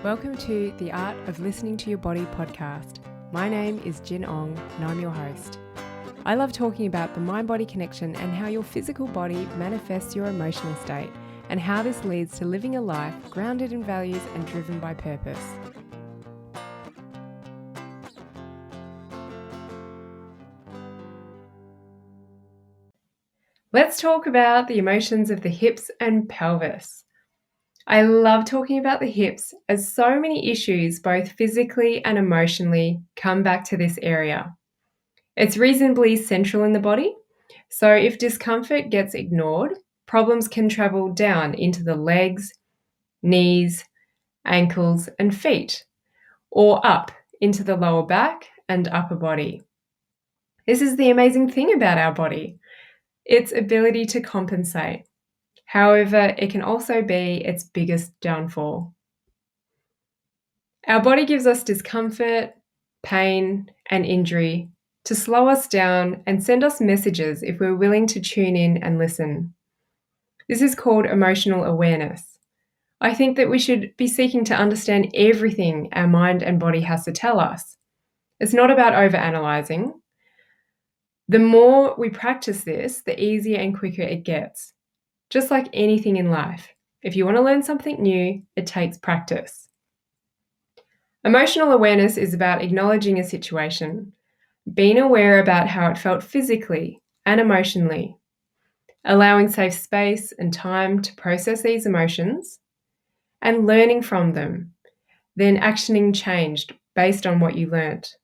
Welcome to the Art of Listening to Your Body podcast. My name is Jin Ong and I'm your host. I love talking about the mind-body connection and how your physical body manifests your emotional state and how this leads to living a life grounded in values and driven by purpose. Let's talk about the emotions of the hips and pelvis. I love talking about the hips as so many issues, both physically and emotionally, come back to this area. It's reasonably central in the body, so if discomfort gets ignored, problems can travel down into the legs, knees, ankles, and feet, or up into the lower back and upper body. This is the amazing thing about our body, its ability to compensate. However, it can also be its biggest downfall. Our body gives us discomfort, pain, and injury to slow us down and send us messages if we're willing to tune in and listen. This is called emotional awareness. I think that we should be seeking to understand everything our mind and body has to tell us. It's not about overanalyzing. The more we practice this, the easier and quicker it gets. Just like anything in life, if you want to learn something new, it takes practice. Emotional awareness is about acknowledging a situation, being aware about how it felt physically and emotionally, allowing safe space and time to process these emotions, and learning from them, then actioning change based on what you learnt.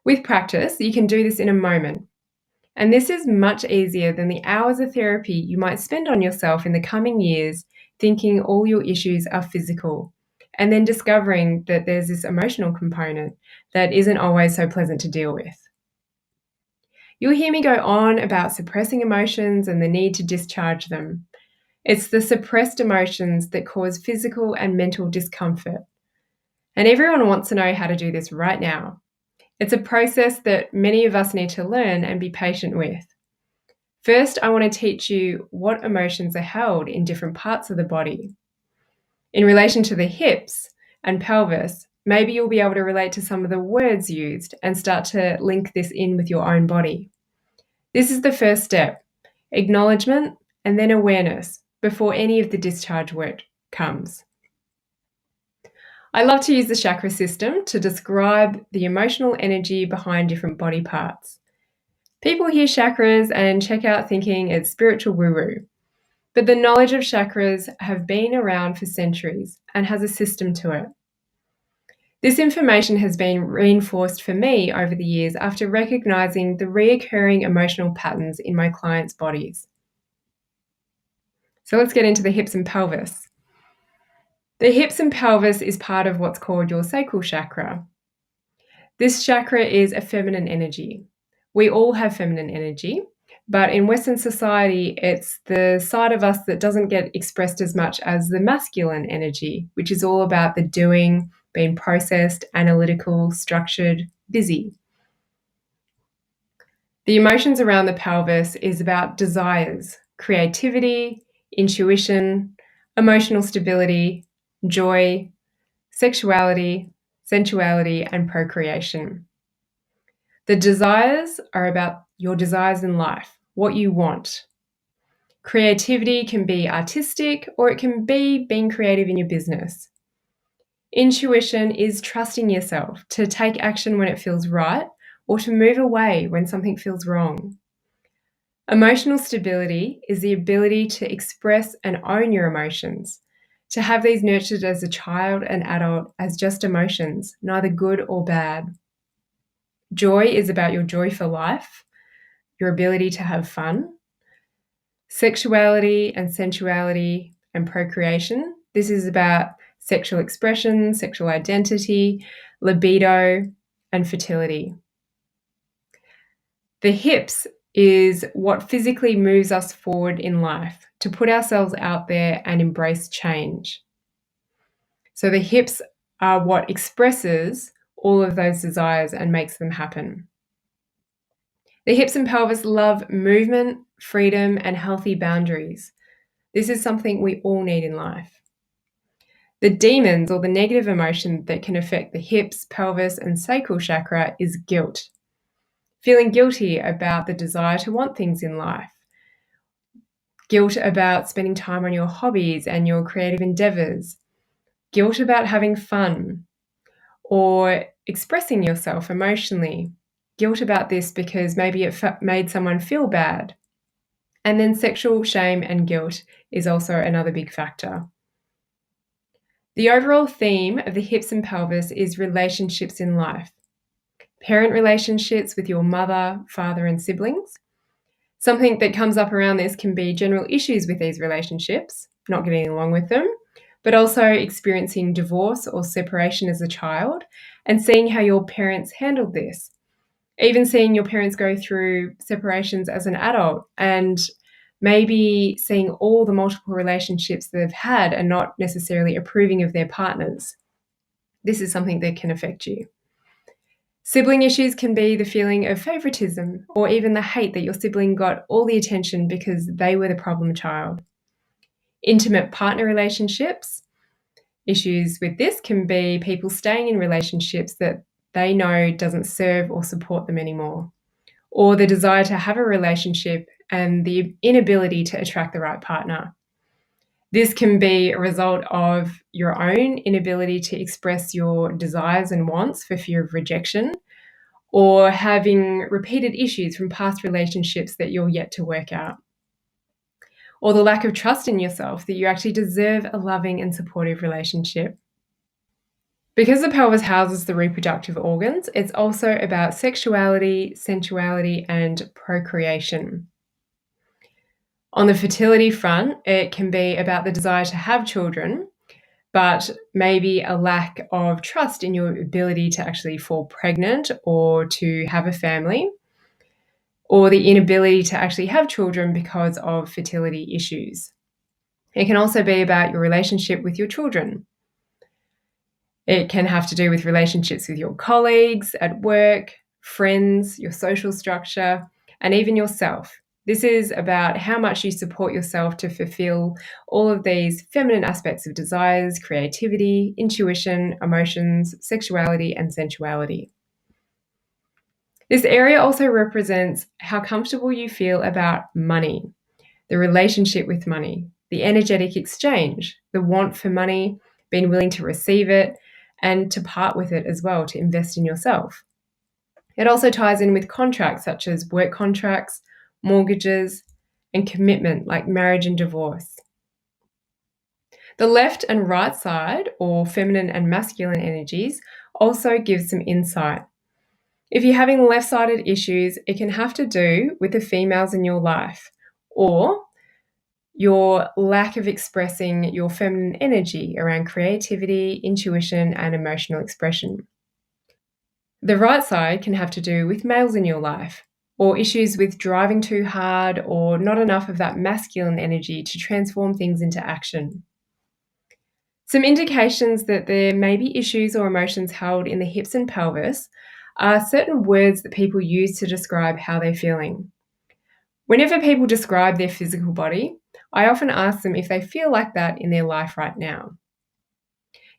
With practice, you can do this in a moment. And this is much easier than the hours of therapy you might spend on yourself in the coming years thinking all your issues are physical, and then discovering that there's this emotional component that isn't always so pleasant to deal with. You'll hear me go on about suppressing emotions and the need to discharge them. It's the suppressed emotions that cause physical and mental discomfort. And everyone wants to know how to do this right now. It's a process that many of us need to learn and be patient with. First, I want to teach you what emotions are held in different parts of the body. In relation to the hips and pelvis, maybe you'll be able to relate to some of the words used and start to link this in with your own body. This is the first step, acknowledgement and then awareness before any of the discharge work comes. I love to use the chakra system to describe the emotional energy behind different body parts. People hear chakras and check out thinking it's spiritual woo-woo, but the knowledge of chakras have been around for centuries and has a system to it. This information has been reinforced for me over the years after recognizing the reoccurring emotional patterns in my clients' bodies. So let's get into the hips and pelvis. The hips and pelvis is part of what's called your sacral chakra. This chakra is a feminine energy. We all have feminine energy, but in Western society, it's the side of us that doesn't get expressed as much as the masculine energy, which is all about the doing, being processed, analytical, structured, busy. The emotions around the pelvis is about desires, creativity, intuition, emotional stability, joy, sexuality, sensuality, and procreation. The desires are about your desires in life, what you want. Creativity can be artistic or it can be being creative in your business. Intuition is trusting yourself to take action when it feels right or to move away when something feels wrong. Emotional stability is the ability to express and own your emotions, to have these nurtured as a child and adult as just emotions, neither good or bad. Joy is about your joy for life, your ability to have fun. Sexuality and sensuality and procreation. This is about sexual expression, sexual identity, libido, and fertility. The hips is what physically moves us forward in life, to put ourselves out there and embrace change. So the hips are what expresses all of those desires and makes them happen. The hips and pelvis love movement, freedom, and healthy boundaries. This is something we all need in life. The demons or the negative emotion that can affect the hips, pelvis, and sacral chakra is guilt. Feeling guilty about the desire to want things in life. Guilt about spending time on your hobbies and your creative endeavors. Guilt about having fun or expressing yourself emotionally. Guilt about this because maybe it made someone feel bad. And then sexual shame and guilt is also another big factor. The overall theme of the hips and pelvis is relationships in life. Parent relationships with your mother, father, and siblings. Something that comes up around this can be general issues with these relationships, not getting along with them, but also experiencing divorce or separation as a child and seeing how your parents handled this. Even seeing your parents go through separations as an adult and maybe seeing all the multiple relationships they've had and not necessarily approving of their partners. This is something that can affect you. Sibling issues can be the feeling of favoritism or even the hate that your sibling got all the attention because they were the problem child. Intimate partner relationships. Issues with this can be people staying in relationships that they know doesn't serve or support them anymore, or the desire to have a relationship and the inability to attract the right partner. This can be a result of your own inability to express your desires and wants for fear of rejection, or having repeated issues from past relationships that you're yet to work out, or the lack of trust in yourself that you actually deserve a loving and supportive relationship. Because the pelvis houses the reproductive organs, it's also about sexuality, sensuality, and procreation. On the fertility front, it can be about the desire to have children, but maybe a lack of trust in your ability to actually fall pregnant or to have a family, or the inability to actually have children because of fertility issues. It can also be about your relationship with your children. It can have to do with relationships with your colleagues at work, friends, your social structure, and even yourself. This is about how much you support yourself to fulfill all of these feminine aspects of desires, creativity, intuition, emotions, sexuality, and sensuality. This area also represents how comfortable you feel about money, the relationship with money, the energetic exchange, the want for money, being willing to receive it, and to part with it as well, to invest in yourself. It also ties in with contracts such as work contracts, mortgages, and commitment like marriage and divorce. The left and right side, or feminine and masculine energies, also give some insight. If you're having left-sided issues, it can have to do with the females in your life or your lack of expressing your feminine energy around creativity, intuition, and emotional expression. The right side can have to do with males in your life or issues with driving too hard or not enough of that masculine energy to transform things into action. Some indications that there may be issues or emotions held in the hips and pelvis are certain words that people use to describe how they're feeling. Whenever people describe their physical body, I often ask them if they feel like that in their life right now.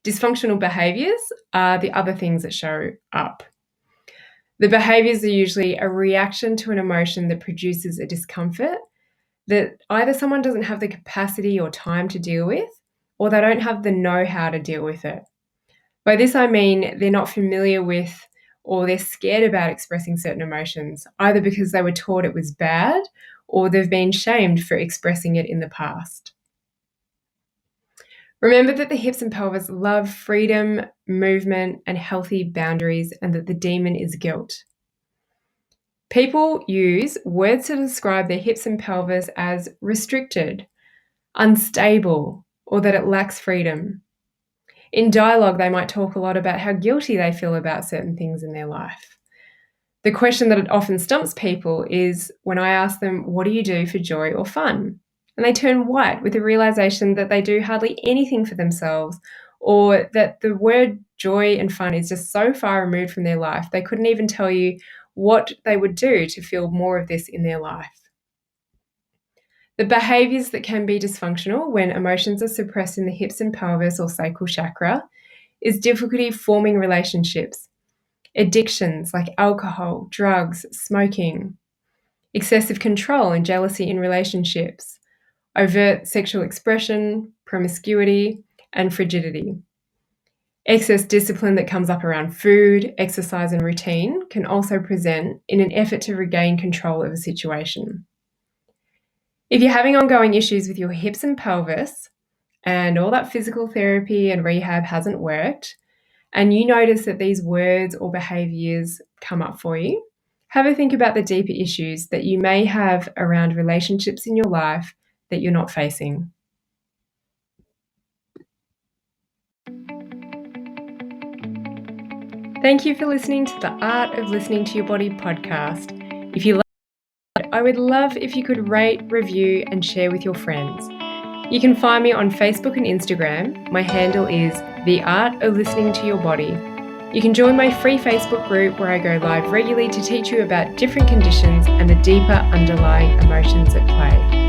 Dysfunctional behaviours are the other things that show up. The behaviours are usually a reaction to an emotion that produces a discomfort that either someone doesn't have the capacity or time to deal with, or they don't have the know-how to deal with it. By this I mean they're not familiar with or they're scared about expressing certain emotions, either because they were taught it was bad or they've been shamed for expressing it in the past. Remember that the hips and pelvis love freedom, movement, and healthy boundaries, and that the demon is guilt. People use words to describe their hips and pelvis as restricted, unstable, or that it lacks freedom. In dialogue, they might talk a lot about how guilty they feel about certain things in their life. The question that often stumps people is when I ask them, what do you do for joy or fun? And they turn white with the realization that they do hardly anything for themselves, or that the word joy and fun is just so far removed from their life, they couldn't even tell you what they would do to feel more of this in their life. The behaviours that can be dysfunctional when emotions are suppressed in the hips and pelvis or sacral chakra is difficulty forming relationships, addictions like alcohol, drugs, smoking, excessive control and jealousy in relationships, overt sexual expression, promiscuity, and frigidity. Excess discipline that comes up around food, exercise, and routine can also present in an effort to regain control of a situation. If you're having ongoing issues with your hips and pelvis, and all that physical therapy and rehab hasn't worked, and you notice that these words or behaviours come up for you, have a think about the deeper issues that you may have around relationships in your life that you're not facing. Thank you for listening to the Art of Listening to Your Body podcast. If you like it, I would love if you could rate, review, and share with your friends. You can find me on Facebook and Instagram. My handle is The Art of Listening to Your Body. You can join my free Facebook group where I go live regularly to teach you about different conditions and the deeper underlying emotions at play.